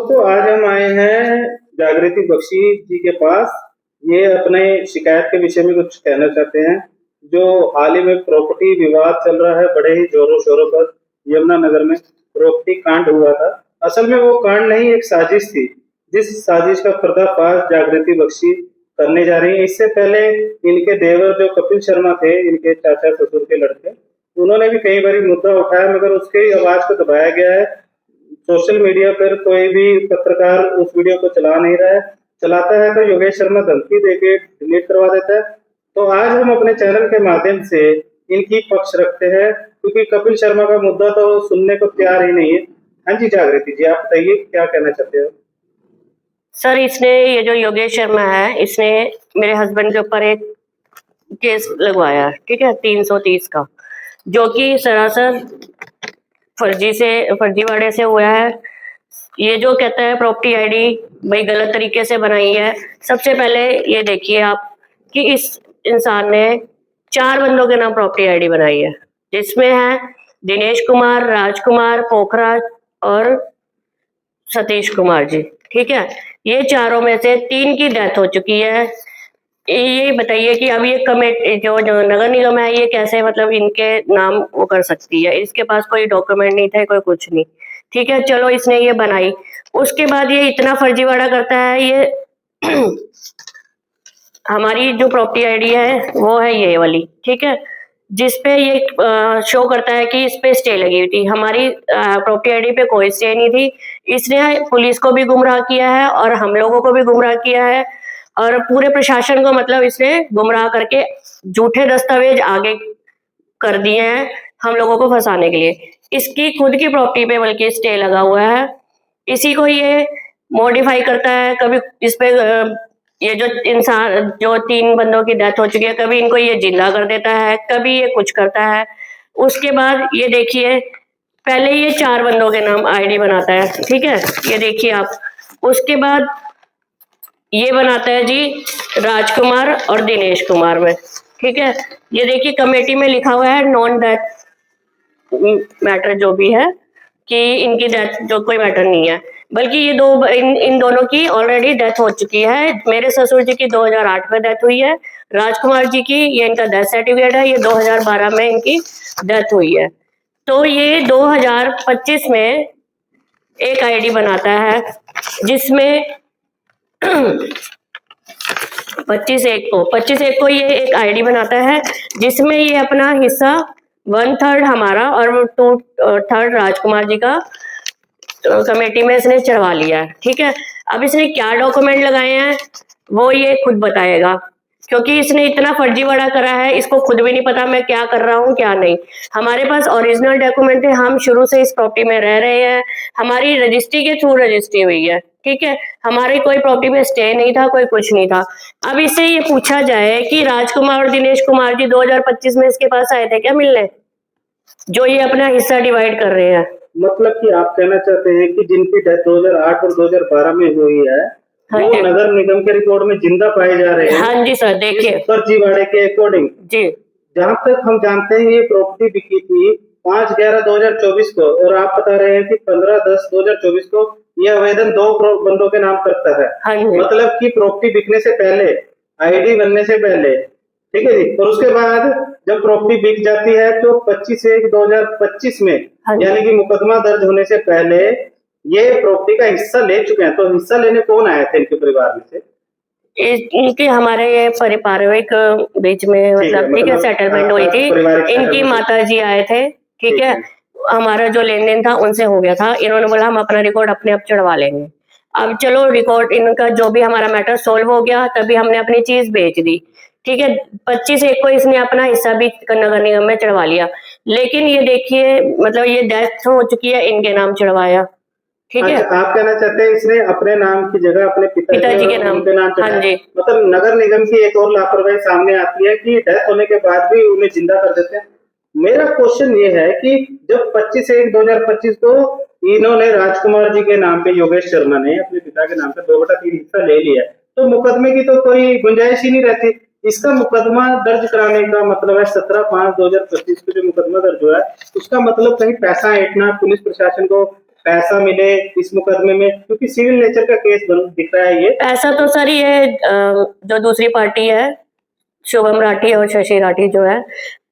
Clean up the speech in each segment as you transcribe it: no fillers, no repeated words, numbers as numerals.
दोस्तों, आज हम आए हैं जागृति बख्शी जी के पास। ये अपने शिकायत के विषय में कुछ कहना चाहते हैं। जो हाल ही में प्रॉपर्टी विवाद चल रहा है बड़े ही जोरों शोरों पर, यमुनानगर में प्रॉपर्टी कांड हुआ था। असल में वो कांड नहीं, एक साजिश थी, जिस साजिश का पर्दाफाश जागृति बख्शी करने जा रही है। इससे पहले इनके देवर जो कपिल शर्मा थे, इनके चाचा ससुर के लड़के, उन्होंने भी कई बार मुद्दा उठाया, मगर उसकी आवाज को दबाया गया है। सोशल मीडिया पर कोई भी पत्रकार उस वीडियो को चला नहीं रहा है, चलाता है तो योगेश शर्मा धमकी देके डिलीट करवा देता है। तो आज हम अपने चैनल के माध्यम से इनकी पक्ष रखते हैं, क्योंकि कपिल शर्मा का मुद्दा तो सुनने को तैयार ही नहीं है। हाँ जी जागृति जी, आप बताइए क्या कहना चाहते हो। सर, इसने ये जो योगेश शर्मा है, इसने मेरे हस्बैंड के ऊपर एक केस लगवाया, ठीक है, 330 का, जो कि सरासर फर्जीवाड़े से हुआ है। ये जो कहता है प्रॉपर्टी आईडी भाई गलत तरीके से बनाई है। सबसे पहले ये देखिए आप कि इस इंसान ने 4 बंदों के नाम प्रॉपर्टी आईडी बनाई है, जिसमें है दिनेश कुमार, राजकुमार, पोखराज और सतीश कुमार जी, ठीक है। ये चारों में से 3 की डेथ हो चुकी है। ये बताइए कि अब ये कमेटी जो नगर निगम है, ये कैसे मतलब इनके नाम वो कर सकती है। इसके पास कोई डॉक्यूमेंट नहीं था, कोई कुछ नहीं, ठीक है। चलो, इसने ये बनाई, उसके बाद ये इतना फर्जीवाड़ा करता है। ये हमारी जो प्रॉपर्टी आईडी है वो है ये वाली, ठीक है, जिसपे ये शो करता है कि इस पे स्टे लगी हुई थी। हमारी प्रॉपर्टी आईडी पे कोई स्टे नहीं थी। इसने पुलिस को भी गुमराह किया है और हम लोगों को भी गुमराह किया है, और पूरे प्रशासन को मतलब इसने गुमराह करके झूठे दस्तावेज आगे कर दिए हैं हम लोगों को फंसाने के लिए। इसकी खुद की प्रॉपर्टी पे बल्कि स्टे लगा हुआ है। इसी को ये मॉडिफाई करता है। कभी इस पे ये जो इंसान जो 3 बंदों की डेथ हो चुकी है, कभी इनको ये जिंदा कर देता है, कभी ये कुछ करता है। उसके बाद ये देखिए, पहले ये 4 बंदों के नाम आईडी बनाता है, ठीक है, ये देखिए आप। उसके बाद ये बनाता है जी राजकुमार और दिनेश कुमार में, ठीक है। ये देखिए कमेटी में लिखा हुआ है नॉन डेथ मैटर, जो भी है कि इनकी डेथ जो कोई मैटर नहीं है, बल्कि ये इन दोनों की ऑलरेडी डेथ हो चुकी है। मेरे ससुर जी की 2008 में डेथ हुई है, राजकुमार जी की ये इनका डेथ सर्टिफिकेट है, ये 2012 में इनकी डेथ हुई है। तो ये 2025 में एक आईडी बनाता है, जिसमें 25/1 को ये एक आईडी बनाता है, जिसमें ये अपना हिस्सा 1/3 हमारा और 2/3 राजकुमार जी का कमेटी में इसने चढ़वा लिया है, ठीक है। अब इसने क्या डॉक्यूमेंट लगाए हैं वो ये खुद बताएगा, क्योंकि इसने इतना फर्जीवाड़ा करा है, इसको खुद भी नहीं पता मैं क्या कर रहा हूँ क्या नहीं। हमारे पास ओरिजिनल डॉक्यूमेंट है, हम शुरू से इस प्रॉपर्टी में रह रहे हैं, हमारी रजिस्ट्री के थ्रू रजिस्ट्री हुई है, ठीक है। हमारी कोई प्रॉपर्टी में स्टे नहीं था, कोई कुछ नहीं था। अब इससे ये पूछा जाए कि राजकुमार और दिनेश कुमार जी 2025 में इसके पास आए थे क्या मिलने, जो ये अपना हिस्सा डिवाइड कर रहे हैं। मतलब कि आप कहना चाहते हैं कि जिनकी डेथ 2008 और 2012 में हुई है, हाँ वो नगर निगम के रिकॉर्ड में जिंदा पाए जा रहे हैं। हाँ जी सर, देखिए फर्जीवाड़े के अकॉर्डिंग जी। जहाँ तक हम जानते हैं ये प्रॉपर्टी बिकी थी 5/11/2024 को, और आप बता रहे हैं कि 15/10/2024 को ये आवेदन 2 बंदों के नाम करता है। हाँ, मतलब कि प्रॉपर्टी बिकने से पहले, आईडी बनने से पहले, ठीक है जी। और उसके बाद जब प्रॉपर्टी बिक जाती है तो 25/1/2025 में, यानी कि मुकदमा दर्ज होने से पहले ये प्रॉपर्टी का हिस्सा ले चुके हैं। तो हिस्सा लेने कौन आए थे इनके परिवार में से? इनके हमारे ये पारिवारिक बीच में मतलब ठीक है सेटलमेंट हुई थी। इनकी माता जी आए थे, ठीक है। हमारा जो लेन देन था उनसे हो गया था। इन्होंने बोला हम अपना रिकॉर्ड अपने आप चढ़वा लेंगे। अब चलो, रिकॉर्ड इनका जो भी हमारा मैटर सोल्व हो गया, तभी हमने अपनी चीज बेच दी, ठीक है। 25/1 को इसने अपना हिस्सा भी नगर निगम में चढ़वा लिया। लेकिन ये देखिए, मतलब ये डेथ हो चुकी है, इनके नाम चढ़वाया, ठीक है। आप कहना चाहते हैं इसने अपने नाम की जगह अपने पिताजी के नाम हाँ जी। मतलब नगर निगम की एक और लापरवाही सामने आती है कि डेथ होने के बाद भी उन्हें जिंदा कर देते हैं। मेरा क्वेश्चन ये है कि जब 25/1/2025 को इन्होंने राजकुमार जी के नाम पे, योगेश शर्मा ने अपने पिता के नाम पे 2/3 हिस्सा ले लिया, तो मुकदमे की तो कोई गुंजाइश ही नहीं रहती। इसका मुकदमा दर्ज कराने का मतलब है 17/5/2025 को जो मुकदमा दर्ज हुआ है, उसका मतलब कहीं पैसा ऐंठना, पुलिस प्रशासन को पैसा मिले इस मुकदमे में, क्योंकि सिविल नेचर का केस दिख रहा है ये। ऐसा तो सर ये जो दूसरी पार्टी है शुभम राठी और शशि राठी जो है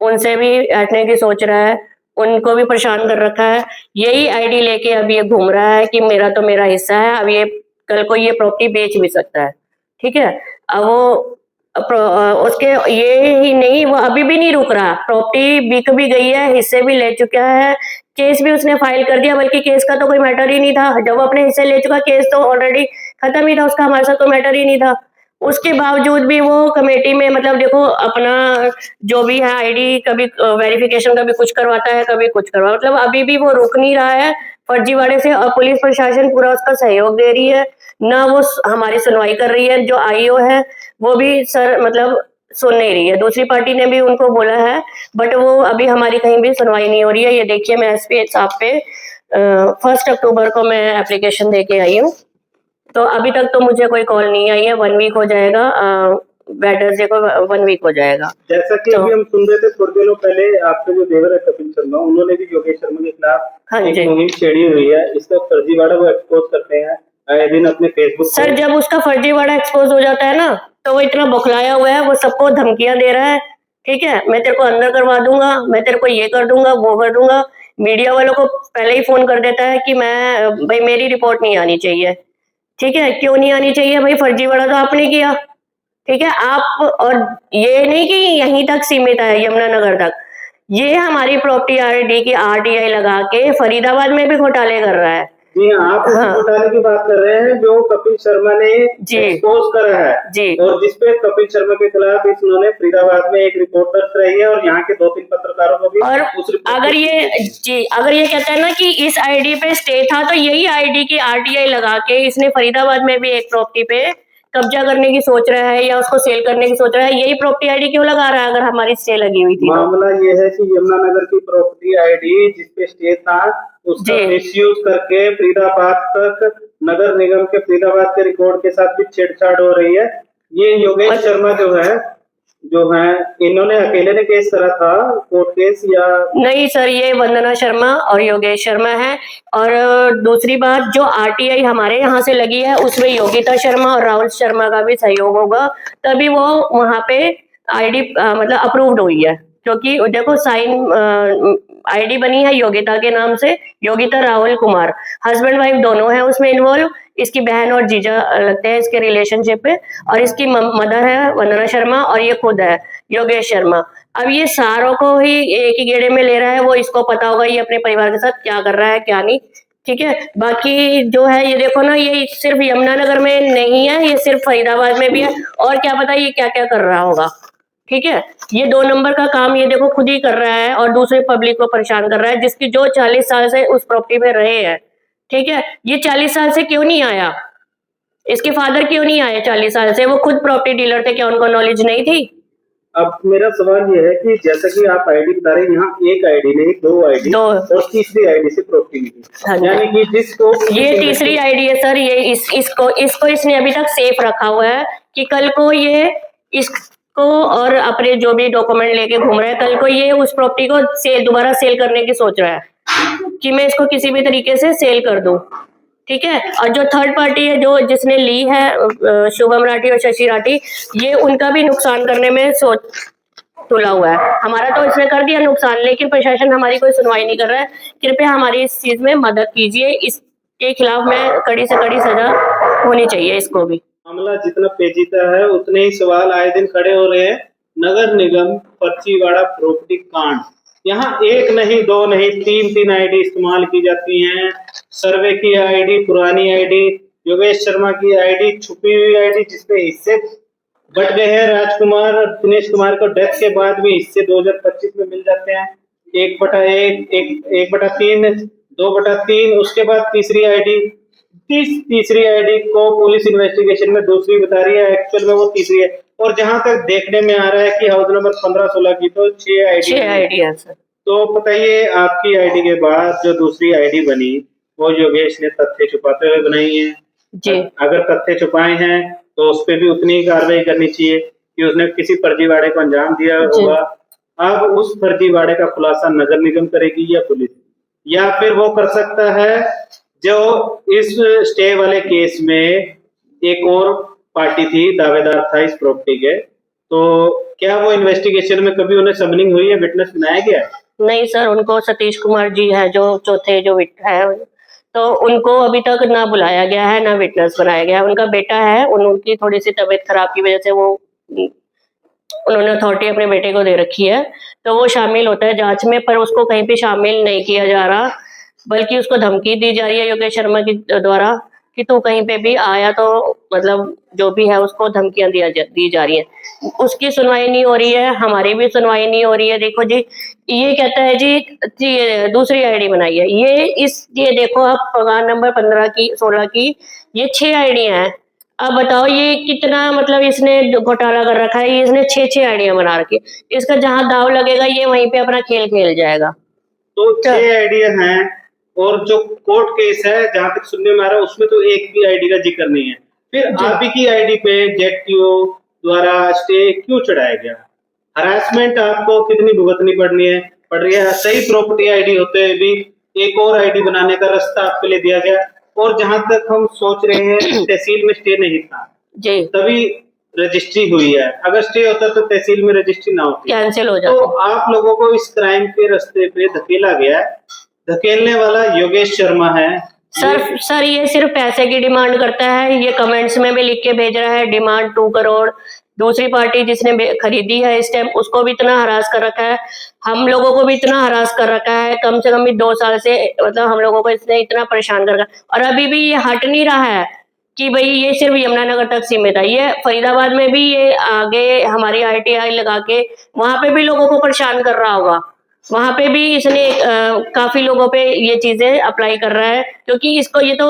उनसे भी ऐठने की सोच रहा है, उनको भी परेशान कर रखा है। यही आईडी लेके अब ये घूम रहा है कि मेरा तो मेरा हिस्सा है, अब ये कल को ये प्रॉपर्टी बेच भी सकता है। ठीक है, अब वो उसके ये ही नहीं, वो अभी भी नहीं रुक रहा, प्रॉपर्टी बिक भी गई है, हिस्से भी ले चुका है, केस भी उसने फाइल कर दिया, बल्कि केस का तो कोई मैटर ही नहीं था। जब वो अपने हिस्से ले चुका, केस तो ऑलरेडी खत्म ही था उसका, हमारे साथ कोई मैटर ही नहीं था। उसके बावजूद भी वो कमेटी में मतलब देखो अपना जो भी है आईडी कभी वेरिफिकेशन कभी कुछ करवाता है, कभी कुछ करवा, मतलब अभी भी वो रुक नहीं रहा है फर्जीवाड़े से। और पुलिस प्रशासन पूरा उसका सहयोग दे रही है, ना वो हमारी सुनवाई कर रही है। जो आईओ है वो भी सर मतलब सुन नहीं रही है। दूसरी पार्टी ने भी उनको बोला है, बट वो अभी हमारी कहीं भी सुनवाई नहीं हो रही है। ये देखिए, मैं एसपी साहब पे 1 अक्टूबर को मैं एप्लीकेशन दे के आई हूँ, तो अभी तक तो मुझे कोई कॉल नहीं आई है। 1 वीक हो जाएगा, वेडनेसडे को 1 वीक हो जाएगा। जैसा कि अभी हम सुन रहे थे थोड़े दिनों पहले, आपके जो देवर है कपिल शर्मा, उन्होंने भी योगेश शर्मा के खिलाफ एक मुहिम छेड़ी हुई है। इसका फर्जीवाड़ा वो एक्सपोज करते हैं आए दिन अपने फेसबुक। सर जब उसका फर्जीवाड़ा एक्सपोज हो जाता है ना, तो वो इतना बौखलाया हुआ है, वो सबको धमकियां दे रहा है। ठीक है, मैं तेरे को अंदर करवा दूंगा, मैं तेरे को ये कर दूंगा, वो कर दूंगा। मीडिया वालों को पहले ही फोन कर देता है कि मैं भाई मेरी रिपोर्ट नहीं आनी चाहिए। ठीक है, क्यों नहीं आनी चाहिए भाई? फर्जीवाड़ा तो आपने किया। ठीक है, आप, और ये नहीं कि यहीं तक सीमित है यमुनानगर तक, ये हमारी प्रॉपर्टी आरडी की आरटीआई लगा के फरीदाबाद में भी घोटाले कर रहा है। जी, आप उस घोटाले की बात कर रहे हैं जो कपिल शर्मा ने एक्सपोज करा है जी, और जिसपे कपिल शर्मा के खिलाफ इन्होंने फरीदाबाद में एक रिपोर्ट दर्ज कराई है और यहाँ के 2-3 पत्रकारों को भी। और अगर ये कहता है ना कि इस आईडी पे स्टे था, तो यही आईडी की आरटीआई लगा के इसने फरीदाबाद में भी एक प्रॉपर्टी पे कब्जा करने की सोच रहा है या उसको सेल करने की सोच रहा है। यही प्रॉपर्टी आईडी क्यों लगा रहा है अगर हमारी स्टे लगी हुई थी? मामला ये है कि यमुनानगर की प्रॉपर्टी आईडी जिसपे स्टे था उसका मिसयूज करके फरीदाबाद तक नगर निगम के फरीदाबाद के रिकॉर्ड के साथ भी छेड़छाड़ हो रही है। ये योगेश शर्मा जो है इन्होंने अकेले ने केस करा था, कोर्ट केस या नहीं सर? ये वंदना शर्मा और योगेश शर्मा है। और दूसरी बात, जो आरटीआई हमारे यहाँ से लगी है उसमें योगिता शर्मा और राहुल शर्मा का भी सहयोग होगा, तभी वो वहां पे आईडी मतलब अप्रूव्ड हुई है। क्योंकि देखो साइन आईडी बनी है योगिता के नाम से, योगिता राहुल कुमार, हस्बैंड वाइफ दोनों है उसमें इन्वॉल्व। इसकी बहन और जीजा लगते हैं इसके रिलेशनशिप पे, और इसकी मदर है वंदना शर्मा और ये खुद है योगेश शर्मा। अब ये सारों को ही एक ही गेड़े में ले रहा है, वो इसको पता होगा ये अपने परिवार के साथ क्या कर रहा है क्या नहीं। ठीक है, बाकी जो है ये देखो ना, ये सिर्फ यमुनानगर में नहीं है, ये सिर्फ फरीदाबाद में भी है, और क्या पता ये क्या क्या कर रहा होगा। ठीक है, ये 2 नंबर का काम ये देखो खुद ही कर रहा है और दूसरे पब्लिक को परेशान कर रहा है, जिसकी जो 40 साल से उस प्रॉपर्टी में रहे हैं। ठीक है, ये 40 साल से क्यों नहीं आया? इसके फादर क्यों नहीं आए 40 साल से? वो खुद प्रॉपर्टी डीलर थे, क्या उनको नॉलेज नहीं थी? अब मेरा सवाल ये है कि जैसा कि आप आईडी बता रहे हैं, यहाँ एक आईडी नहीं 2 आईडी और तीसरी आईडी से प्रॉपर्टी मिली, यानी कि जिसको ये तीसरी आईडी है सर। ये इसको इसने अभी तक सेफ रखा हुआ है कि कल को ये इसको और अपने जो भी डॉक्यूमेंट लेके घूम रहा है, कल को ये उस प्रॉपर्टी को दोबारा सेल करने की सोच रहा है कि मैं इसको किसी भी तरीके से सेल कर दूं। ठीक है, और जो थर्ड पार्टी है जो जिसने ली है शुभम राठी और शशि राठी, ये उनका भी नुकसान करने में तुला हुआ है। हमारा तो इसने कर दिया नुकसान, लेकिन प्रशासन हमारी कोई सुनवाई नहीं कर रहा है। कृपया हमारी इस चीज में मदद कीजिए, इसके खिलाफ में कड़ी से कड़ी सजा होनी चाहिए इसको भी। मामला जितना पेचीदा है उतने ही सवाल आए दिन खड़े हो रहे हैं। नगर निगम फर्जीवाड़ा प्रॉपर्टी कांड, यहाँ एक नहीं 2 नहीं 3 आईडी इस्तेमाल की जाती हैं। सर्वे की आईडी, पुरानी आईडी, योगेश शर्मा की आईडी, छुपी हुई आईडी जिसपे हिस्से बट गए हैं। राजकुमार और दिनेश कुमार को डेथ के बाद भी हिस्से 2025 में मिल जाते हैं, 1/1, 1/3, 2/3। उसके बाद तीसरी आईडी को पुलिस इन्वेस्टिगेशन में दूसरी बता रही है, एक्चुअल में वो तीसरी है। और जहां तक देखने में आ रहा है कि हाउस नंबर 15-16 की तो 6 आईडी है सर। तो बताइए, आपकी आईडी के बाद जो दूसरी आईडी बनी वो योगेश ने तथ्य छुपाते हुए बनाई है जी। अगर तथ्य छुपाए हैं तो उस पर भी उतनी ही कार्रवाई करनी चाहिए कि उसने किसी फर्जीवाड़े को अंजाम दिया होगा। अब उस फर्जीवाड़े का खुलासा नगर निगम करेगी या पुलिस, या फिर वो कर सकता है जो इस स्टे वाले केस में एक और पार्टी थी, दावेदार था इस प्रॉपर्टी के, तो क्या वो इन्वेस्टिगेशन में कभी उन्हें समनिंग हुई है, विटनेस बनाया गया है? नहीं सर, उनको सतीश कुमार जी है जो चौथे जो है, तो उनको अभी तक ना बुलाया गया है, ना विटनेस बनाया गया है। उनका बेटा है, उनकी थोड़ी सी तबीयत खराब की वजह से वो उन्होंने अथॉरिटी अपने बेटे को दे रखी है, तो वो शामिल होता है जांच में, पर उसको कहीं पे शामिल नहीं किया जा रहा, बल्कि उसको धमकी दी जा रही है योगेश शर्मा की द्वारा कि तू कहीं पे भी आया तो मतलब जो भी है उसको धमकियां दी जा रही है। उसकी सुनवाई नहीं हो रही है, हमारी भी सुनवाई नहीं हो रही है। देखो जी, ये कहता है जी ये दूसरी आईडी बनाई है, ये देखो आप पगार नंबर 15 की 16 की ये 6 आईडियां हैं। अब बताओ ये कितना मतलब इसने घोटाला कर रखा है, इसने 6 आईडियां बना रखी है। इसका जहां दाव लगेगा ये वहीं पे अपना खेल खेल जाएगा। तो 6 आइडिया हैं, और जो कोर्ट केस है जहां तक सुनने में आ रहा है उसमें तो एक भी आईडी का जिक्र नहीं है, फिर आप ही की आईडी पे जेडटीओ द्वारा स्टे क्यों चढ़ाया गया? हरासमेंट आपको कितनी भुगतनी पड़ रही है? सही प्रॉपर्टी आईडी होते हुए भी एक और आईडी बनाने का रास्ता आपके लिए दिया गया, और जहां तक हम सोच रहे हैं तहसील में स्टे नहीं था जी, तभी रजिस्ट्री हुई है, अगर स्टे होता तो तहसील में रजिस्ट्री ना होती, कैंसिल हो तो जाता। आप लोगों को इस क्राइम के रास्ते पे धकेला गया है। धकेलने वाला योगेश शर्मा है। सर ये सिर्फ पैसे की डिमांड करता है, ये कमेंट्स में भी लिख के भेज रहा है डिमांड 2 करोड़। दूसरी पार्टी जिसने खरीदी है इस टाइम उसको भी इतना हरास कर रखा है, हम लोगों को भी इतना हरास कर रखा है, कम से कम भी 2 साल से मतलब हम लोगों को इसने इतना परेशान कर रखा है, और अभी भी ये हट नहीं रहा है कि भाई ये सिर्फ यमुनानगर तक सीमित है। ये फरीदाबाद में भी ये आगे हमारी ITI लगा के वहां पे भी लोगों को परेशान कर रहा होगा, वहां पे भी इसने काफी लोगों पे ये चीजें अप्लाई कर रहा है, क्योंकि इसको ये तो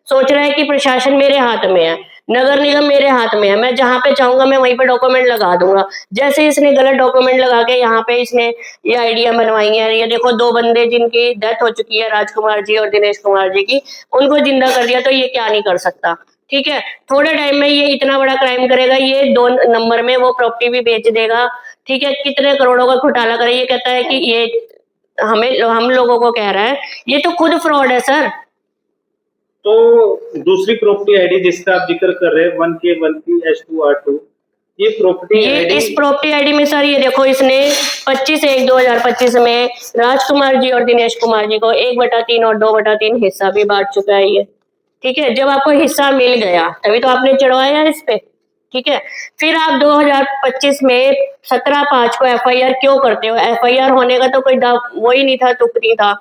सोच रहा है कि प्रशासन मेरे हाथ में है, नगर निगम मेरे हाथ में है, मैं जहां पे चाहूंगा मैं वहीं पे डॉक्यूमेंट लगा दूंगा। जैसे इसने गलत डॉक्यूमेंट लगा के यहाँ पे इसने ये आइडिया बनवाई है, ये देखो 2 बंदे जिनकी डेथ हो चुकी है, राजकुमार जी और दिनेश कुमार जी की, उनको जिंदा कर दिया, तो ये क्या नहीं कर सकता? ठीक है, थोड़े टाइम में ये इतना बड़ा क्राइम करेगा, ये 2 नंबर में वो प्रॉपर्टी भी बेच देगा। ठीक है, कितने करोड़ों का घोटाला करे, ये कहता है कि ये हम लोगों को कह रहा है, ये तो खुद फ्रॉड है सर। तो दूसरी प्रॉपर्टी आईडी जिसका आप जिक्र कर रहे हैं 1K1P H2R2, ये प्रॉपर्टी आईडी, इस प्रॉपर्टी आईडी में सर ये देखो इसने 25/1/2025 में राजकुमार जी और दिनेश कुमार जी को 1/3 और 2/3 हिस्सा भी बांट चुका है ये। ठीक है, जब आपको हिस्सा मिल गया तभी तो आपने चढ़वाया इस पे। ठीक है, फिर आप 2025 में 17/5 को FIR क्यों करते हो? FIR होने का तो कोई वो ही नहीं था, तुक नहीं था।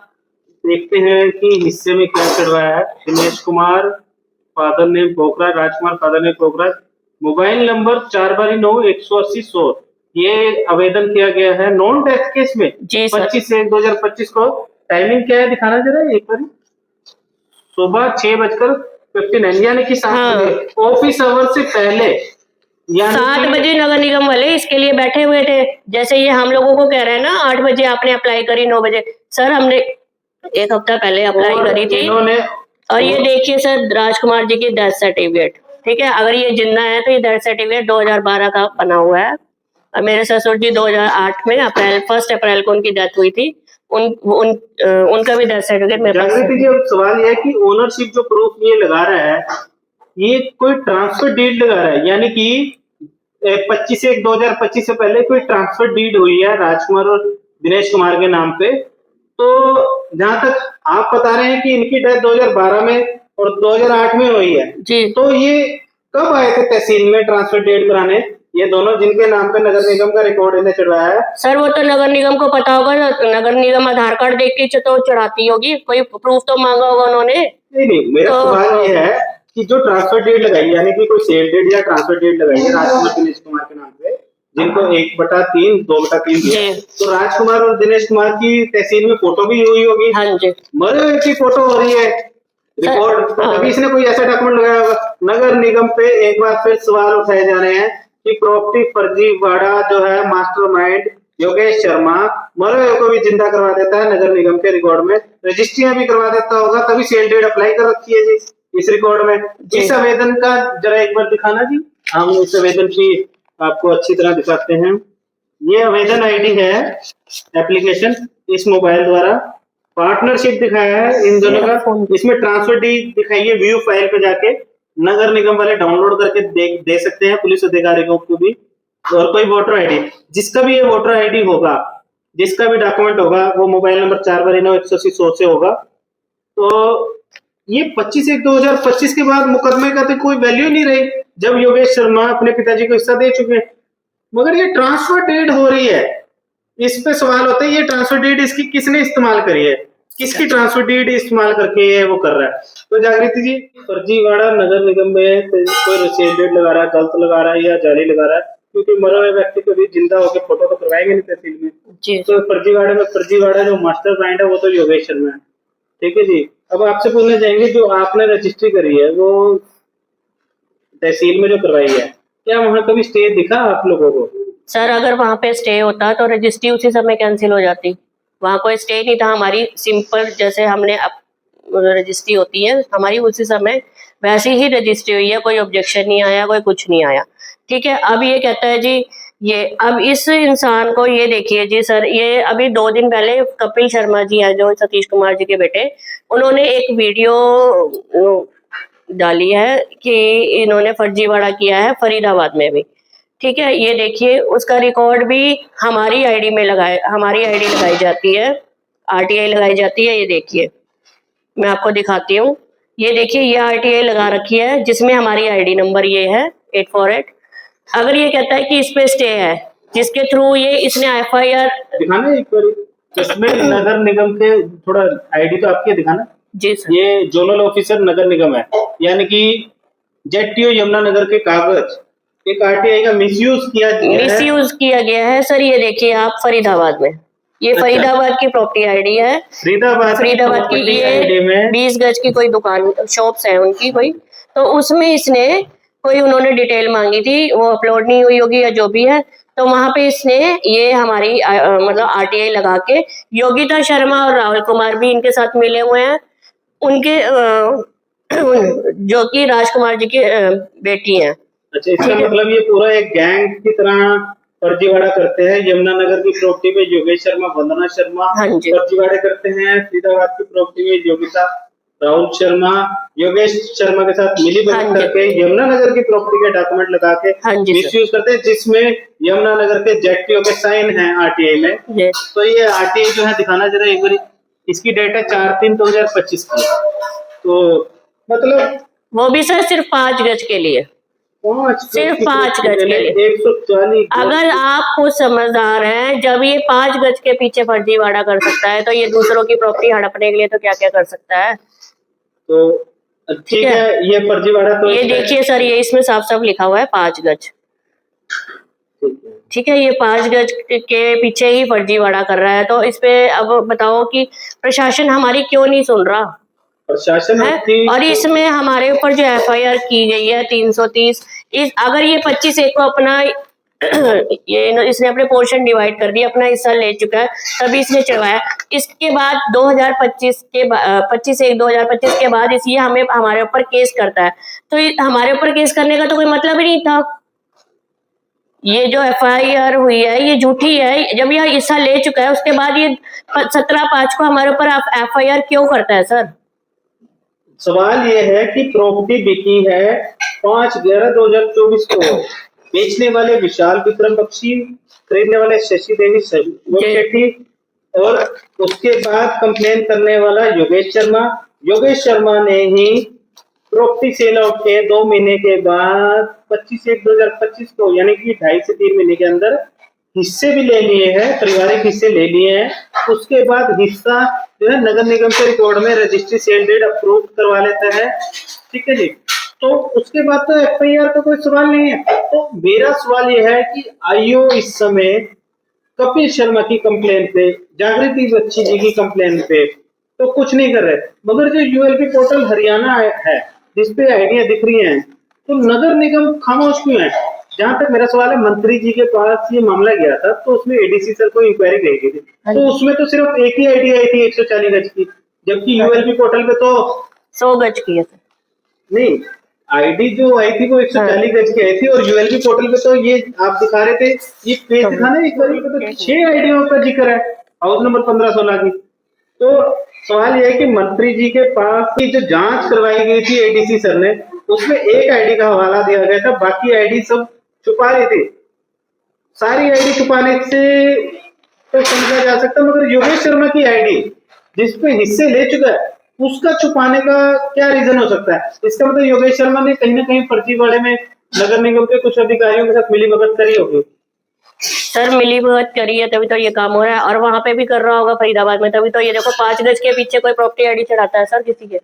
देखते हैं कि हिस्से में क्या चढ़वाया है। दिनेश कुमार फादर ने पोखरा, राजकुमार फादर ने पोखरा, मोबाइल नंबर 4/9/180/100, ये आवेदन किया गया है नॉन डेथ केस में जी सर। 25/1/2025 को। टाइमिंग क्या है दिखाना जरा एक बार। सुबह 6:59 यानी कि 7 बजे, ऑफिस आवर से पहले, 7 बजे नगर निगम वाले इसके लिए बैठे हुए थे। जैसे ये हम लोगों को कह रहे हैं ना 8 बजे आपने अप्लाई करी, 9 बजे। सर हमने 1 हफ्ता पहले अप्लाई करी थी, और ये देखिए सर राजकुमार जी की डेथ सर्टिफिकेट। ठीक है, अगर ये जिंदा है तो ये डेथ सर्टिफिकेट 2012 का बना हुआ है, और मेरे ससुर जी 2008 में 1 अप्रैल को उनकी डेथ हुई थी, उनका भी डेथ सर्टिफिकेट मेरे पास है। अब सवाल ये है कि ओनरशिप जो प्रूफ ये लगा रहा है, ये कोई ट्रांसफर डीड लगा रहा है, यानी कि 25/1/2025 से पहले कोई ट्रांसफर डीड हुई है राजकुमार और दिनेश कुमार के नाम पे। तो जहां तक आप बता रहे हैं कि इनकी डेथ 2012 में और 2008 में हुई है जी, तो ये कब आए थे तहसील में ट्रांसफर डीड कराने? ये दोनों जिनके नाम पे नगर निगम का रिकॉर्ड इन्हें चढ़वाया है। सर वो तो नगर निगम को पता होगा, नगर निगम आधार कार्ड देख के तो चढ़ाती होगी, कोई प्रूफ तो मांगा होगा उन्होंने। नहीं, मेरा सवाल ये है कि जो ट्रांसफर डेट लगाई, यानी कि कोई सेल डेट या ट्रांसफर डेट लगाई है राजकुमार दिनेश कुमार के नाम पे, जिनको 1/3 2/3 दिया, तो राजकुमार और दिनेश कुमार की तहसील में फोटो भी हुई होगी। हाँ जी, मरे हुए की फोटो हो रही है रिकॉर्ड, तो कभी इसने कोई ऐसा डॉक्यूमेंट लगाया होगा। नगर निगम पे एक बार फिर सवाल उठाए जा रहे हैं कि प्रॉपर्टी फर्जीवाड़ा जो है मास्टरमाइंड योगेश शर्मा मरे हुए को भी जिंदा करवा देता है, नगर निगम के रिकॉर्ड में रजिस्ट्रियां भी करवा देता होगा, तभी सेल डेट अप्लाई कर रखी है जी इस रिकॉर्ड में। इस आवेदन का जरा एक बार दिखाना जी, हम इस आवेदन की आपको अच्छी तरह दिखाते हैं। ये आवेदन आईडी है एप्लीकेशन इस मोबाइल द्वारा, पार्टनरशिप दिखाया है इन दोनों का। इसमें ट्रांसफर डीड दिखाई है, व्यू फाइल पे जाके नगर निगम वाले डाउनलोड करके दे सकते हैं पुलिस अधिकारियों को भी। और कोई वोटर आईडी, जिसका भी ये वोटर आईडी होगा, जिसका भी डॉक्यूमेंट होगा, वो मोबाइल नंबर 4/9/180 से होगा। तो ये 25/1/2025 के बाद मुकदमे का तो कोई वैल्यू नहीं रही, जब योगेश शर्मा अपने पिताजी को हिस्सा दे चुके हैं। मगर ये ट्रांसफर डीड हो रही है, इस पे सवाल होता है, ये ट्रांसफर डीड इसकी किसने इस्तेमाल करी है, किसकी ट्रांसफर डीड इस्तेमाल करके ये वो कर रहा है। तो जागृति जी, फर्जीवाड़ा नगर निगम में कोई रसीद डेट लगा रहा है, गलत लगा रहा है या जाली लगा रहा है, क्योंकि मरा हुए व्यक्ति को भी जिंदा होकर फोटो तो करवाएंगे नहीं तहसील में जी। तो फर्जीवाड़े में फर्जीवाड़ा जो मास्टर माइंड है वो तो योगेश शर्मा है। ठीक है जी, अब आपसे पूछना चाहेंगे, जो आपने रजिस्ट्री करी है वो तहसील में जो करवाई है, क्या वहाँ कभी स्टे दिखा आप लोगों को? सर अगर वहाँ पे स्टे होता तो रजिस्ट्री उसी समय कैंसिल हो जाती। वहाँ कोई स्टे नहीं था, हमारी सिंपल जैसे हमने रजिस्ट्री होती है हमारी उसी समय वैसी ही रजिस्ट्री हुई है, कोई ऑब्जेक्शन नहीं आया, कोई कुछ नहीं आया। ठीक है, अब ये कहता है जी, ये अब इस इंसान को ये देखिए जी सर, ये अभी 2 दिन पहले कपिल शर्मा जी हैं जो सतीश कुमार जी के बेटे, उन्होंने एक वीडियो डाली है कि इन्होंने फर्जीवाड़ा किया है फरीदाबाद में भी। ठीक है, ये देखिए उसका रिकॉर्ड भी हमारी आईडी में हमारी आईडी लगाई जाती है, आरटीआई लगाई जाती है। ये देखिए मैं आपको दिखाती हूँ, ये देखिए ये आरटीआई लगा रखी है जिसमें हमारी आईडी नंबर ये है 848। अगर ये कहता है कि इस पे स्टे है जिसके थ्रू ये इसने एफआईआर दिखाना एक बार, इसमें नगर निगम के थोड़ा आईडी तो आपके दिखाना जी सर। ये जोनल ऑफिसर नगर निगम है, यानी कि जेटीओ यमुनानगर के कागज एक आरटीआई का मिसयूज किया गया है सर। ये देखिए आप फरीदाबाद में, ये अच्छा। फरीदाबाद की प्रॉपर्टी आईडी है, फरीदाबाद की ये 20 गज की कोई दुकान शॉप्स है उनकी कोई, तो उसमें इसने कोई उन्होंने डिटेल मांगी थी, वो अपलोड नहीं हुई होगी या जो भी है, तो वहां पे इसने ये हमारी मतलब आरटीआई लगा के, योगिता शर्मा और राहुल कुमार भी इनके साथ मिले हुए हैं, उनके जो कि राजकुमार जी की बेटी हैं। अच्छा, इसका मतलब ये पूरा एक गैंग की तरह फर्जीवाड़ा करते हैं। यमुनानगर की प्रॉपर्टी में योगेश शर्मा, वंदना शर्मा फर्जीवाड़े करते हैं, फरीदाबाद की प्रॉपर्टी में योगिता, राहुल शर्मा योगेश शर्मा के साथ मिली भगत करके यमुनानगर की प्रॉपर्टी के डॉक्यूमेंट लगा के मिसयूज करते हैं, जिसमें यमुनानगर के जेटीओ के साइन है आरटीआई में। तो ये आरटीआई जो है दिखाना जरा एक बार, इसकी डेट है 4/3/2025 की। तो मतलब वो भी सर सिर्फ 5 गज के लिए, सिर्फ 5 गज के लिए 140। अगर आप खुद समझदार हैं, जब ये 5 गज के पीछे फर्जीवाड़ा कर सकता है तो ये दूसरों की प्रॉपर्टी हड़पने के लिए तो क्या क्या कर सकता है। तो ठीक है, ये फर्जीवाड़ा तो ये देखिए सर, ये इसमें साफ साफ लिखा हुआ है 5 गज। ठीक है, ये 5 गज के पीछे ही फर्जीवाड़ा कर रहा है। तो इस पे अब बताओ कि प्रशासन हमारी क्यों नहीं सुन रहा। प्रशासन है, और इसमें हमारे ऊपर जो एफआईआर की गई है 330, अगर ये 25/1 को अपना ये इसने अपने पोर्शन डिवाइड कर दिया, अपना हिस्सा ले चुका है, तभी इसने चढ़वाया। इसके बाद 2025 के 25/1/2025 के बाद ये हमें हमारे ऊपर केस करता है, तो हमारे ऊपर केस करने का तो कोई मतलब ही नहीं था। ये जो एफआईआर हुई है ये झूठी है, जब यह हिस्सा ले चुका है उसके बाद ये 17/5 को हमारे ऊपर एफआईआर क्यों करता है सर। सवाल ये है कि प्रॉपर्टी बिकी है 5/11/2024 को, बेचने वाले विशाल विक्रम बख्शी, खरीदने वाले शशि देवी शेट्टी, और उसके बाद कंप्लेन करने वाला योगेश शर्मा। योगेश शर्मा ने ही प्रॉपर्टी सेल आउट के 2 महीने के बाद 25/1/2025 को, यानी कि 2.5 से 3 महीने के अंदर हिस्से भी ले लिए हैं, पारिवारिक हिस्से ले लिए हैं। उसके बाद हिस्सा जो है नगर निगम के रिकॉर्ड में रजिस्ट्री सेल डेट अप्रूव करवा लेता है। ठीक है जी, तो उसके बाद तो एफआईआर का कोई सवाल नहीं है। तो मेरा सवाल यह है कि आईओ इस समय कपिल शर्मा की कंप्लेन पे, जागृति बख्शी जी की कंप्लेन पे तो कुछ नहीं कर रहे, मगर जो यूएलपी पोर्टल हरियाणा है जिसपे आइडिया दिख रही हैं, तो नगर निगम खामोश क्यों है। जहां तक मेरा सवाल है, मंत्री जी के पास ये मामला गया था तो उसमें एडीसी सर को इंक्वायरी भेजी थी, तो उसमें तो सिर्फ एक ही आईडी आई थी 140 गज की, जबकि यूएलपी पोर्टल पे तो 100 गज की है। नहीं, आईडी जो आई थी वो 140 गज की आई थी, और यूएलपी पोर्टल पे तो ये आप दिखा रहे थे, ये पेज दिखाना एक बार, 6 आईडियों का जिक्र है, हाउस नंबर 15-16 की। तो सवाल यह है कि मंत्री जी के पास की जो जांच करवाई गई थी एडीसी सर ने, उसमें एक आईडी का हवाला दिया गया था, बाकी आईडी सब छुपा रही थी। सारी आईडी छुपाने से तो समझा जा सकता, मगर योगेश शर्मा की आईडी जिसपे हिस्से ले चुका है उसका छुपाने का क्या रीजन हो सकता है? इसका मतलब योगेश शर्मा ने कहीं ना कहीं फर्जीवाड़े में नगर निगम के कुछ अधिकारियों के साथ मिलीभगत करी होगी। सर मिलीभगत करी है तभी तो ये काम हो रहा है, और वहां पे भी कर रहा होगा फरीदाबाद में, तभी तो ये देखो 5 गज के पीछे कोई प्रॉपर्टी आईडी चढ़ाता है सर किसी के।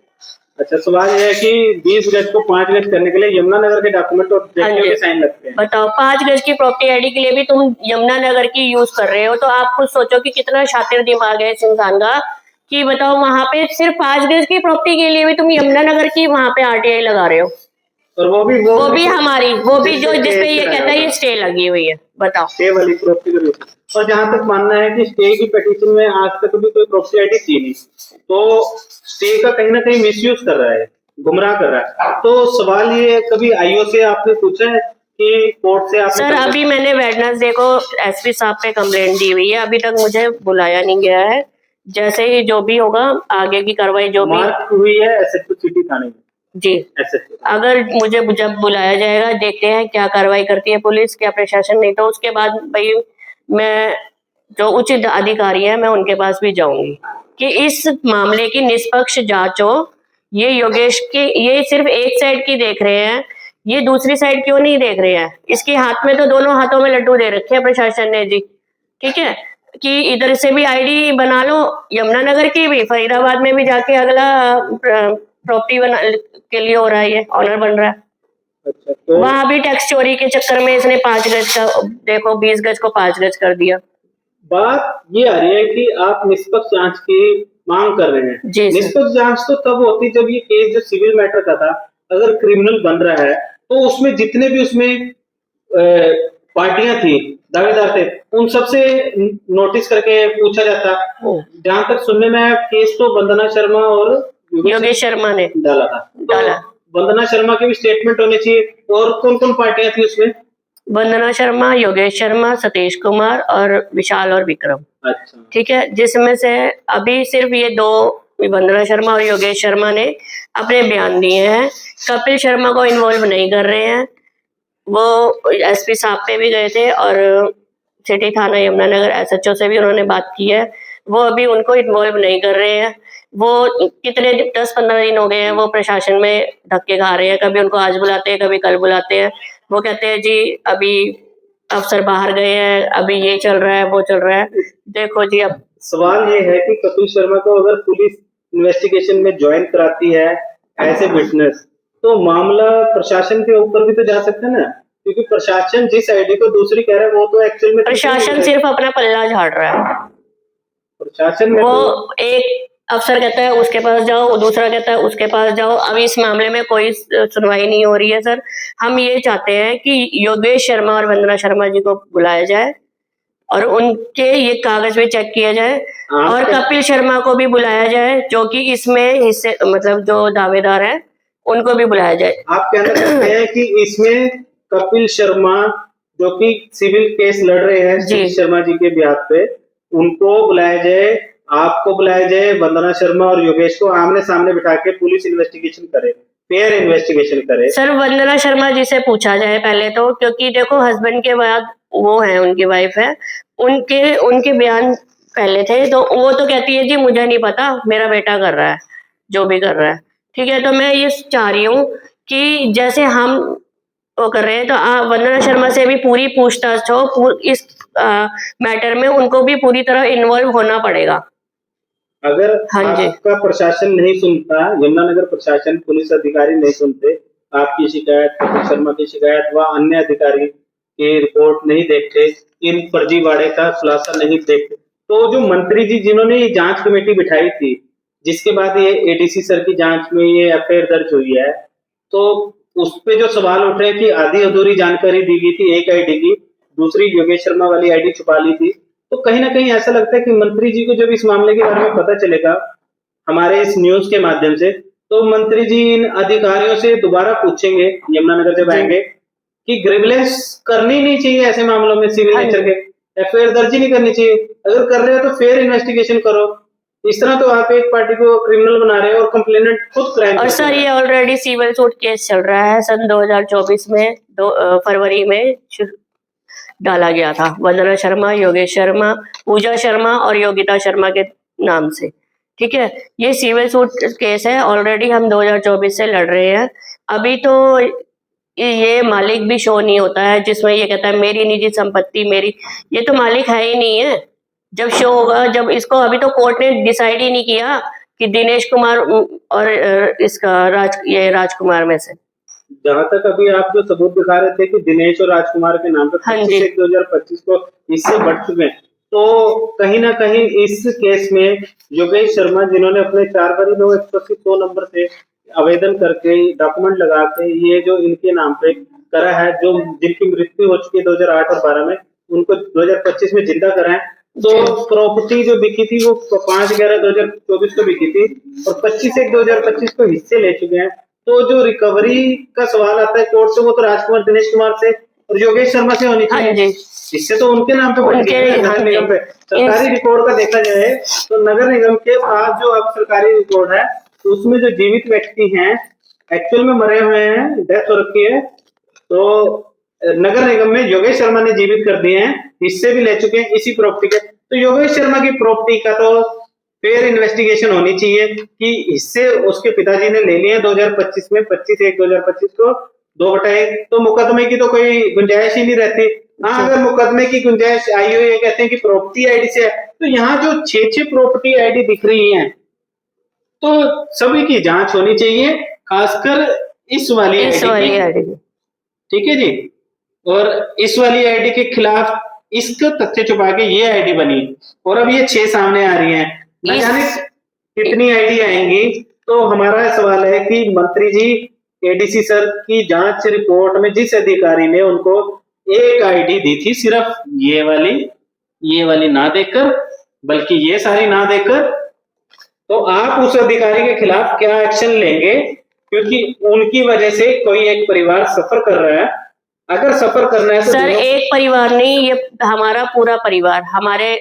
अच्छा, सवाल यह है कि 20 गज को 5 गज करने के लिए यमुनानगर के डॉक्यूमेंट और के साइन लगते हैं। बताओ 5 गज की प्रॉपर्टी आईडी के लिए भी तुम यमुनानगर की यूज कर रहे हो, तो आप खुद सोचो कि कितना शातिर दिमाग है इस इंसान का, कि बताओ वहां पे सिर्फ 5 गज की प्रॉपर्टी के लिए भी तुम यमुनानगर की वहां पे आरटीआई लगा रहे हो, और वो भी हमारी, वो भी जो जिसपे ये कहता है ये स्टे लगी हुई है। बताओ स्टे वाली प्रॉपर्टी। और जहां तक मानना है कि स्टे की पिटीशन में आज तक भी कोई प्रॉपर्टी आईडी थी नहीं, तो स्टे का कहीं ना कहीं मिसयूज कर रहा है, गुमराह कर रहा है। तो सवाल ये, कभी आईओ से आपने पूछा है कि कोर्ट से आपने? सर अभी मैंने वेडनेसडे को एसपी साहब पे कंप्लेंट दी हुई है, अभी तक मुझे बुलाया नहीं गया है। जैसे ही जो भी होगा आगे की कार्रवाई जो भी हुई है एसएचओ सिटी थाने में जी, अगर मुझे जब बुलाया जाएगा देखते हैं क्या कार्रवाई करती है पुलिस, क्या प्रशासन, नहीं तो उसके बाद भाई मैं जो उचित अधिकारी है मैं उनके पास भी जाऊंगी कि इस मामले की निष्पक्ष जांच हो। ये योगेश के ये सिर्फ एक साइड की देख रहे हैं, ये दूसरी साइड क्यों नहीं देख रहे हैं? इसके हाथ में तो दोनों हाथों में लड्डू दे रखे हैं प्रशासन ने जी, ठीक है, कि इधर से भी आईडी बना लो, यमुनानगर की भी, फरीदाबाद में भी जाके अगला प्रॉपर्टी के लिए हो रहा है, ये ऑनर बन रहा है। अच्छा, तो वहां भी टैक्स चोरी के चक्कर में इसने 5 गज का देखो 20 गज को 5 गज कर दिया। बात ये आ रही है कि आप निष्पक्ष जांच की मांग कर रहे हैं। जी निष्पक्ष जांच तो तब होती जब ये केस जो सिविल मैटर का था, अगर क्रिमिनल बन रहा है तो उसमें जितने भी उसमें पार्टियां थी, दावेदार थे, उन सबसे नोटिस करके पूछा जाता। जहां तक सुनने में आया केस तो वंदना शर्मा और योगेश शर्मा ने डाला था, तो वंदना शर्मा के भी स्टेटमेंट होने चाहिए। और कौन कौन पार्टियां थी उसमें? वंदना शर्मा, योगेश शर्मा, सतीश कुमार और विशाल और विक्रम। अच्छा, ठीक है, जिसमें से अभी सिर्फ ये 2 वंदना शर्मा और योगेश शर्मा ने अपने बयान दिए हैं, कपिल शर्मा को इन्वॉल्व नहीं कर रहे हैं। वो एसपी साहब पे भी गए थे और सिटी थाना यमुनानगर एसएचओ से भी उन्होंने बात की है, वो अभी उनको इन्वॉल्व नहीं कर रहे हैं। वो कितने 10-15 दिन हो गए हैं वो प्रशासन में धक्के खा रहे हैं, कभी उनको आज बुलाते हैं कभी कल बुलाते हैं, वो कहते हैं जी अभी अफसर बाहर गए हैं, अभी ये चल रहा है वो चल रहा है। देखो जी, अब सवाल ये है कि कपिल शर्मा को अगर पुलिस इन्वेस्टिगेशन में ज्वाइन कराती है एज ए विटनेस, तो मामला प्रशासन के ऊपर भी तो जा सकता है ना, क्योंकि प्रशासन जिस आईडी को दूसरी कह रहा है वो तो एक्चुअल में प्रशासन सिर्फ अपना पल्ला झाड़ रहा है। प्रशासन में वो एक अफसर कहता है उसके पास जाओ, दूसरा कहता है उसके पास जाओ। अभी इस मामले में कोई सुनवाई नहीं हो रही है सर। हम ये चाहते हैं कि योगेश शर्मा और वंदना शर्मा जी को बुलाया जाए और उनके ये कागज में चेक किया जाए, और कपिल शर्मा को भी बुलाया जाए जो कि इसमें हिस्से मतलब जो दावेदार है उनको भी बुलाया जाए। आप कहना चाहते हैं कि इसमें कपिल शर्मा जो कि सिविल केस लड़ रहे हैं सतीश शर्मा जी के ब्याह पे, उनको बुलाया जाए, आपको बुलाया जाए, वंदना शर्मा और योगेश को आमने सामने बिठा के पुलिस इन्वेस्टिगेशन करे, फेयर इन्वेस्टिगेशन करे। सर वंदना शर्मा जी से पूछा जाए पहले तो, क्योंकि देखो हस्बैंड के बाद वो है, उनकी वाइफ है, उनके बयान पहले थे, तो वो तो कहती है जी मुझे नहीं पता, मेरा बेटा कर रहा है जो भी कर रहा है, ठीक है। तो मैं ये चाह रही हूँ कि जैसे हम वो कर रहे हैं तो वंदना शर्मा से भी पूरी पूछताछ हो, इस मैटर में उनको भी पूरी तरह इन्वॉल्व होना पड़ेगा। अगर आपका प्रशासन नहीं सुनता, यमुनानगर प्रशासन पुलिस अधिकारी नहीं सुनते आपकी शिकायत, कपिल शर्मा की शिकायत व अन्य अधिकारी की रिपोर्ट नहीं देखते, इन फर्जीवाड़े का खुलासा नहीं देखते, तो जो मंत्री जी जिन्होंने ये जांच कमेटी बिठाई थी, जिसके बाद ये एडीसी सर की जांच में ये एफआईआर दर्ज हुई है, तो उस पे जो सवाल उठ रहे हैं कि आधी अधूरी जानकारी दी गई थी एक आईडी की, दूसरी योगेश शर्मा वाली आईडी छुपा ली थी, तो कहीं ना कहीं ऐसा लगता है कि मंत्री जी को जब इस मामले के बारे में पता चलेगा हमारे इस न्यूज के माध्यम से, तो मंत्री जी इन अधिकारियों से दोबारा पूछेंगे यमुनानगर जब आएंगे कि ग्रिवलेंस करनी नहीं चाहिए ऐसे मामलों में, सिविल नेचर के एफआईआर दर्ज ही नहीं करनी चाहिए, अगर कर रहे हो तो फेयर इन्वेस्टिगेशन करो, इस तरह तो आप एक पार्टी को क्रिमिनल बना रहे हैं और कंप्लेनेंट खुद क्राइम। और सर ये ऑलरेडी सिविल सूट केस चल रहा है, सन 2024 में फरवरी में डाला गया था वंदना शर्मा, योगेश शर्मा, पूजा शर्मा और योगिता शर्मा के नाम से। ठीक है, ये सिविल सूट केस है, ऑलरेडी हम 2024 से लड़ रहे हैं। अभी तो ये मालिक भी शो नहीं होता है, जिसमें ये कहता है मेरी निजी संपत्ति मेरी, ये तो मालिक है ही नहीं है। जब शो होगा, जब इसको अभी तो कोर्ट ने डिसाइड ही नहीं किया कि दिनेश कुमार और इसका ये राजकुमार में से। जहां तक अभी आप जो सबूत दिखा रहे थे कि दिनेश और राजकुमार के नाम पर 25/1/2025 को इससे बढ़ चुके हैं, तो कहीं ना कहीं इस केस में योगेश शर्मा, जिन्होंने अपने 4/9/180 नंबर से आवेदन करके डॉक्यूमेंट लगा के ये जो इनके नाम पे करा है, जो जिनकी मृत्यु हो चुकी है 2008 और 12 में, उनको 2025 में जिंदा कराएं, तो प्रॉपर्टी जो बिकी थी वो 5/11/2024 को बिकी थी और 25/1/2025 को हिस्से ले चुके हैं। तो जो रिकवरी का सवाल आता है कोर्ट से, वो तो राजकुमार, दिनेश कुमार से और योगेश शर्मा से होनी चाहिए। इससे तो उनके नाम पे नगर निगम पे सरकारी रिकॉर्ड का देखा जाए तो नगर निगम के पास जो अब सरकारी रिकॉर्ड है, तो उसमें जो जीवित व्यक्ति हैं, एक्चुअल में मरे हुए हैं, डेथ हो रखी है, तो नगर निगम में योगेश शर्मा ने जीवित कर दिए हैं, हिस्से भी ले चुके हैं इसी प्रॉपर्टी के। तो योगेश शर्मा की प्रॉपर्टी का तो फेयर इन्वेस्टिगेशन होनी चाहिए कि हिस्से उसके पिताजी ने ले लिए 2025 में, 25/1/2025 को 2/1, तो मुकदमे की तो कोई गुंजाइश ही नहीं रहती। हाँ, अगर मुकदमे की गुंजाइश आई हुई है, कहते हैं कि प्रॉपर्टी आईडी से है, तो यहाँ जो 6 प्रॉपर्टी आईडी दिख रही हैं, तो सभी की जांच होनी चाहिए, खासकर इस वाली आईडी। ठीक है जी, और इस वाली आईडी के खिलाफ इसका तथ्य छुपा के ये आईडी बनी और अब ये 6 सामने आ रही हैं, न जाने कितनी आईडी आएंगी। तो हमारा सवाल है कि मंत्री जी, एडीसी सर की जांच रिपोर्ट में जिस अधिकारी ने उनको एक आईडी दी थी, सिर्फ ये वाली ना देकर, बल्कि ये सारी ना देकर, तो आप उस अधिकारी के खिलाफ क्या एक्शन लेंगे? क्योंकि उनकी वजह से कोई एक परिवार सफर कर रहा है। अगर सफर करना है तो सर एक परिवार नहीं, ये हमारा पूरा परिवार, हमारे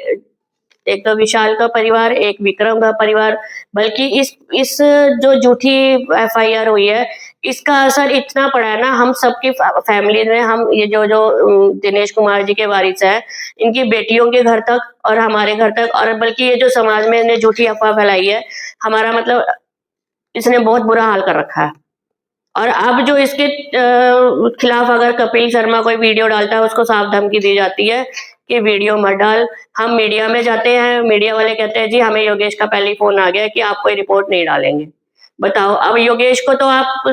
एक तो विशाल का परिवार, एक विक्रम का परिवार, बल्कि इस जो झूठी एफआईआर हुई है, इसका असर इतना पड़ा है ना हम सबकी फैमिली में। हम ये जो दिनेश कुमार जी के वारिस है, इनकी बेटियों के घर तक और हमारे घर तक, और बल्कि ये जो समाज में इन्हें झूठी अफवाह फैलाई है, हमारा मतलब इसने बहुत बुरा हाल कर रखा है। और अब जो इसके खिलाफ अगर कपिल शर्मा कोई वीडियो डालता है, उसको साफ धमकी दी जाती है कि वीडियो मत डाल। हम मीडिया में जाते हैं, मीडिया वाले कहते हैं जी हमें योगेश का पहले ही फोन आ गया कि आप कोई रिपोर्ट नहीं डालेंगे। बताओ, अब योगेश को तो आप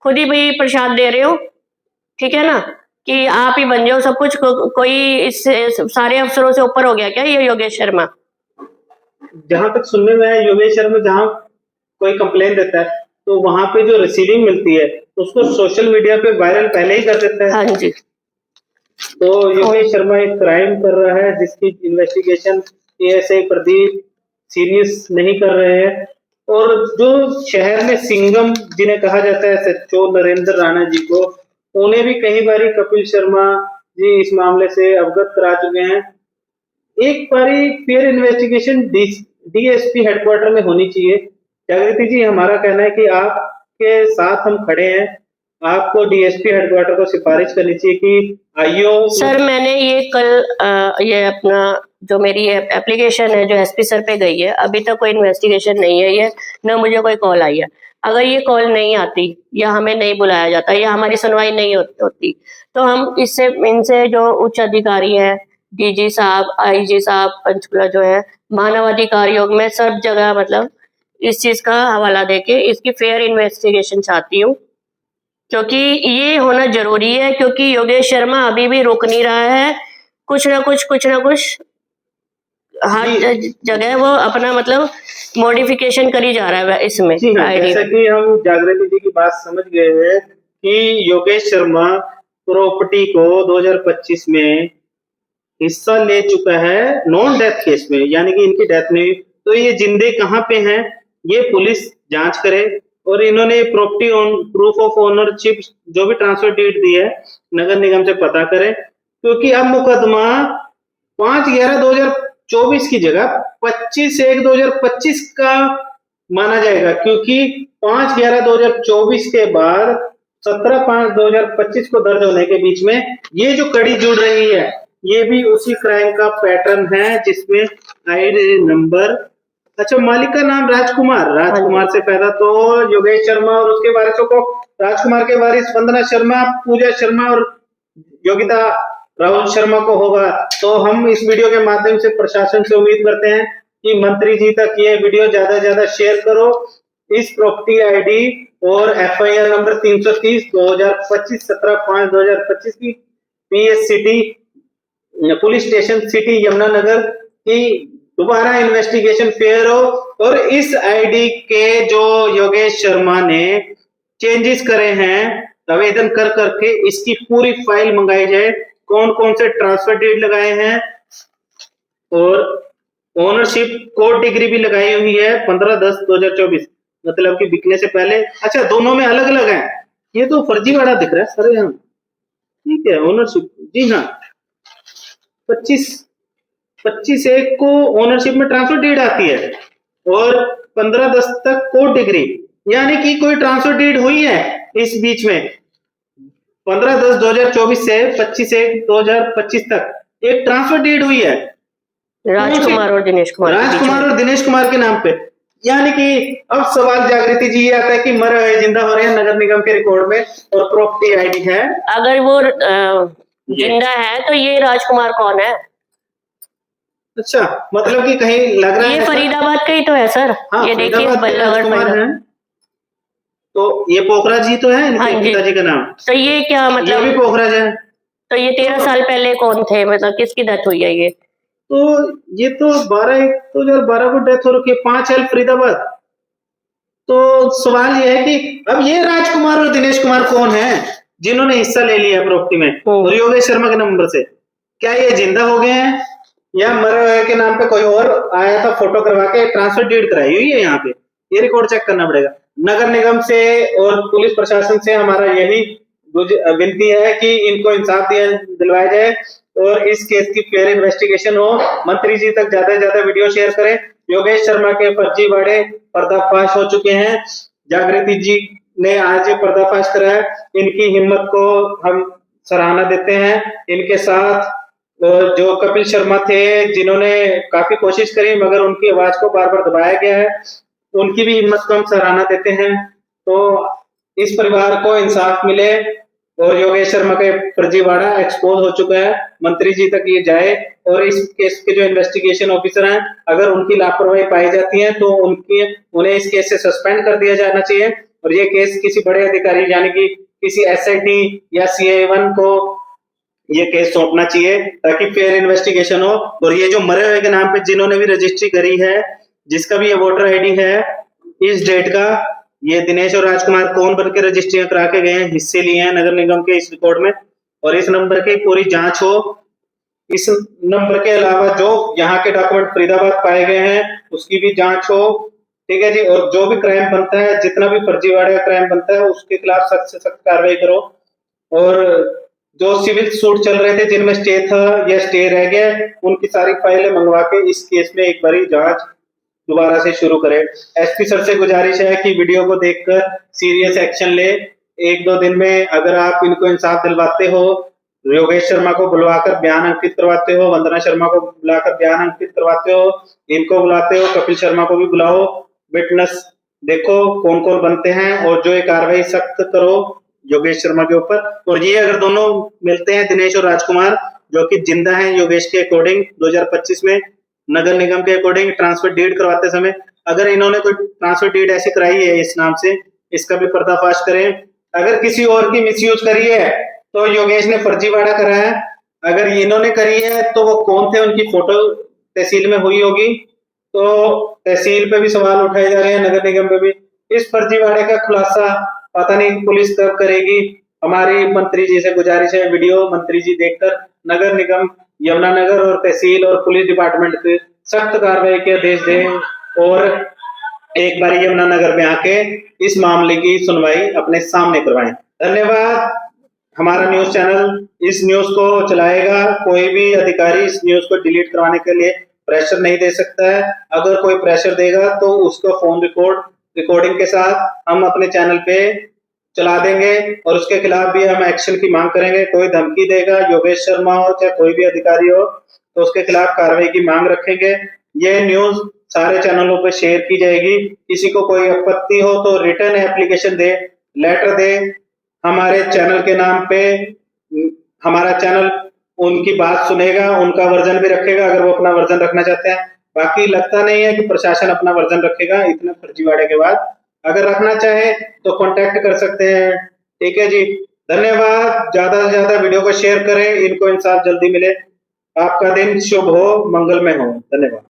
खुद ही भी प्रसाद दे रहे हो, ठीक है ना, कि आप ही बन जाओ सब कुछ। कोई इस सारे अफसरों से ऊपर हो गया क्या ये योगेश शर्मा? जहां तक सुनने में है, योगेश शर्मा जहां कोई कंप्लेन देता है, तो वहां पे जो रिसीविंग मिलती है उसको सोशल मीडिया पे वायरल पहले ही कर देता है। हाँ जी। तो योगेश शर्मा एक क्राइम कर रहा है जिसकी इन्वेस्टिगेशन एएसआई प्रदीप सीरियस नहीं कर रहे हैं। और जो शहर में सिंघम जिन्हें कहा जाता है, सचो नरेंद्र राणा जी को, उन्हें भी कई बारी कपिल शर्मा जी इस मामले से अवगत करा चुके हैं। एक बारी फेयर इन्वेस्टिगेशन डीएसपी हेडक्वार्टर में होनी चाहिए। जागृति जी, हमारा कहना है कि आपके साथ हम खड़े हैं, आपको डीएसपी हेडक्वार्टर को सिफारिश करनी चाहिए कि आईओ। सर मैंने ये कल ये अपना जो मेरी एप्लीकेशन है जो एसपी सर पे गई है, अभी तक कोई इन्वेस्टिगेशन नहीं है, ये न मुझे कोई कॉल आई है। अगर ये कॉल नहीं आती या हमें नहीं बुलाया जाता या हमारी सुनवाई नहीं होती, तो हम इनसे जो उच्च अधिकारी हैं, डीजी साहब, आईजी साहब, पंचकुला जो है, मानवाधिकार आयोग में सब जगह मतलब इस चीज का हवाला देके इसकी फेयर इन्वेस्टिगेशन चाहती हूँ, क्योंकि ये होना जरूरी है। क्योंकि योगेश शर्मा अभी भी रुक नहीं रहा है, कुछ ना कुछ हर जगह वो अपना मतलब मॉडिफिकेशन करी जा रहा है इसमें। जैसा कि हम जागृति जी की बात समझ गए हैं कि योगेश शर्मा प्रॉपर्टी को 2025 में हिस्सा ले चुका है नॉन डेथ केस में, यानी कि इनकी डेथ नहीं हुई, तो ये जिंदे कहाँ पे हैं ये पुलिस जांच करे। और इन्होंने property on proof of ownership जो भी ट्रांसफर डीड दी है नगर निगम से पता करें, क्योंकि अब मुकदमा 2024 की जगह 25/1/2025 का माना जाएगा, क्योंकि 5/11/2024 के बाद 17/5/2025 को दर्ज होने के बीच में ये जो कड़ी जुड़ रही है, ये भी उसी क्राइम का पैटर्न है जिसमें आईडी नंबर, अच्छा मालिक का नाम राजकुमार से पैदा तो योगेश शर्मा और उसके वारिसों को राजकुमार के वारिस वंदना शर्मा, पूजा शर्मा और योगिता राहुल शर्मा को होगा। तो हम इस वीडियो के माध्यम से प्रशासन से उम्मीद करते हैं कि मंत्री जी तक ये वीडियो ज्यादा से ज्यादा शेयर करो। इस प्रॉपर्टी आईडी और FIR नंबर 330 2025 17/5/2025 की PS city police station city Yamunanagar की दोबारा इन्वेस्टिगेशन फेयर हो और इस आईडी के जो योगेश शर्मा ने चेंजेस करे हैं आवेदन कर करके इसकी पूरी फाइल मंगाई जाए, कौन कौन से ट्रांसफर डेट लगाए हैं और ओनरशिप कोड डिग्री भी लगाई हुई है 15/10/2024, मतलब कि बिकने से पहले। अच्छा दोनों में अलग अलग है, ये तो फर्जीवाड़ा दिख रहा है सर यहाँ। ठीक है ओनरशिप, जी हाँ 25/1 को ओनरशिप में ट्रांसफर डीड आती है और 15/10 तक कोड डिग्री, यानी कि कोई ट्रांसफर डीड हुई है इस बीच में 15/10/2024 से 25/1/2025 तक एक ट्रांसफर डीड हुई है राजकुमार और दिनेश कुमार के नाम पे। यानी कि अब सवाल जागृति जी ये आता है कि मरे हुए जिंदा हो रहे हैं नगर निगम के रिकॉर्ड में और प्रॉपर्टी आईडी है। अगर वो जिंदा है तो ये राजकुमार कौन है? अच्छा मतलब कि कहीं लग रहा है ये फरीदाबाद का ही तो है सर। हाँ, ये देखिए राजकुमार है तो ये पोखराज जी तो है इनके पिताजी का नाम, तो ये क्या मतलब, ये भी पोखराज है। तो ये 13 साल पहले कौन थे, मतलब किसकी डेथ हुई है? ये तो 12/1/2012 को डेथ हो रखी है, 5 है फरीदाबाद। तो सवाल ये है कि अब ये राजकुमार और दिनेश कुमार कौन है जिन्होंने हिस्सा ले लिया प्रॉपर्टी में और योगेश शर्मा के नंबर से? क्या ये जिंदा हो गए हैं या मरे हुए के नाम पे कोई और आया था फोटो करवा के ट्रांसफर डीड कराई हुई है? यहाँ पे ये रिकॉर्ड चेक करना पड़ेगा। नगर निगम से और पुलिस प्रशासन से हमारा यही विनती है कि इनको इंसाफ दिलवाया जाए और इस केस की फेयर इन्वेस्टिगेशन हो। मंत्री जी तक ज्यादा से ज्यादा वीडियो शेयर करें। योगेश शर्मा के फर्जीवाड़े पर्दाफाश हो चुके हैं, जागृति जी ने आज पर्दाफाश करा है, इनकी हिम्मत को हम सराहना देते हैं। इनके साथ जो कपिल शर्मा थे जिन्होंने काफी कोशिश करी मगर उनकी आवाज को बार बार दबाया गया है, उनकी भी हिम्मत को हम सराहना देते हैं। तो इस परिवार को इंसाफ मिले और योगेश शर्मा का फर्जीवाड़ा एक्सपोज हो चुका है, मंत्री जी तक ये जाए और इस केस के जो इन्वेस्टिगेशन ऑफिसर हैं अगर उनकी लापरवाही पाई जाती है तो उन्हें इस केस से सस्पेंड कर दिया जाना चाहिए और ये केस किसी बड़े अधिकारी यानी कि किसी SIT या CI1 को ये केस सौंपना चाहिए ताकि फेयर इन्वेस्टिगेशन हो। और ये जो मरे हुए के नाम पे जिन्होंने भी रजिस्ट्री करी है, जिसका भी ये वोटर आईडी है इस डेट का, ये दिनेश और राजकुमार कौन बन के रजिस्ट्रियां करा के गए हैं, हिस्से लिए हैं नगर निगम के इस रिकॉर्ड में, और इस नंबर की पूरी जांच हो। इस नंबर के अलावा जो यहाँ के डॉक्यूमेंट फरीदाबाद पाए गए हैं उसकी भी जांच हो। ठीक है जी, और जो भी क्राइम बनता है, जितना भी फर्जीवाड़ा क्राइम बनता है उसके खिलाफ सख्त से सख्त कार्रवाई करो। और जो सिविल सूट चल रहे थे जिनमें स्टे था या स्टे रह गया, उनकी सारी फाइलें मंगवा के इस केस में एक बारी जांच दोबारा से शुरू करें। SP सर से गुजारिश है कि वीडियो को देखकर सीरियस एक्शन ले। 1-2 दिन में अगर आप इनको इंसाफ दिलवाते हो, योगेश शर्मा को बुलवाकर बयान अंकित करवाते हो, वंदना शर्मा को बुलाकर बयान अंकित करवाते हो, इनको बुलाते हो, कपिल शर्मा को भी बुलाओ, विटनेस देखो कौन कौन बनते हैं और जो ये कार्रवाई सख्त करो योगेश शर्मा के ऊपर। और ये अगर दोनों मिलते हैं दिनेश और राजकुमार जो कि जिंदा हैं योगेश के अकॉर्डिंग 2025 में नगर निगम के अकॉर्डिंग ट्रांसफर डीड करवाते समय, अगर इन्होंने कोई ट्रांसफर डीड ऐसी कराई है इस नाम से, इसका भी पर्दाफाश करें। अगर किसी और की मिसयूज करी है तो योगेश ने फर्जीवाड़ा करा है, अगर इन्होंने करी है तो वो कौन थे, उनकी फोटो तहसील में हुई होगी तो तहसील पे भी सवाल उठाए जा रहे हैं, नगर निगम पे भी। इस फर्जीवाड़े का खुलासा पता नहीं पुलिस कब करेगी। हमारी मंत्री जी से गुजारिश है वीडियो मंत्री जी देखकर नगर निगम यमुनानगर और तहसील और पुलिस डिपार्टमेंट पे सख्त कार्रवाई के आदेश दें और एक बार यमुनानगर में आके इस मामले की सुनवाई अपने सामने करवाएं। धन्यवाद। हमारा न्यूज चैनल इस न्यूज को चलाएगा, कोई भी अधिकारी इस न्यूज को डिलीट करवाने के लिए प्रेशर नहीं दे सकता है। अगर कोई प्रेशर देगा तो उसका फोन रिकॉर्डिंग के साथ हम अपने चैनल पे चला देंगे और उसके खिलाफ भी हम एक्शन की मांग करेंगे। कोई धमकी देगा, योगेश शर्मा हो चाहे कोई भी अधिकारी हो, तो उसके खिलाफ कार्रवाई की मांग रखेंगे। ये न्यूज सारे चैनलों पे शेयर की जाएगी। किसी को कोई आपत्ति हो तो रिटर्न एप्लीकेशन दे, लेटर दे हमारे चैनल के नाम पे। हमारा चैनल उनकी बात सुनेगा, उनका वर्जन भी रखेगा अगर वो अपना वर्जन रखना चाहते हैं। बाकी लगता नहीं है कि प्रशासन अपना वर्जन रखेगा इतने फर्जीवाड़े के बाद। अगर रखना चाहे तो कांटेक्ट कर सकते हैं। ठीक है जी, धन्यवाद। ज्यादा से ज्यादा वीडियो को शेयर करें, इनको इंसाफ जल्दी मिले। आपका दिन शुभ हो, मंगलमय हो। धन्यवाद।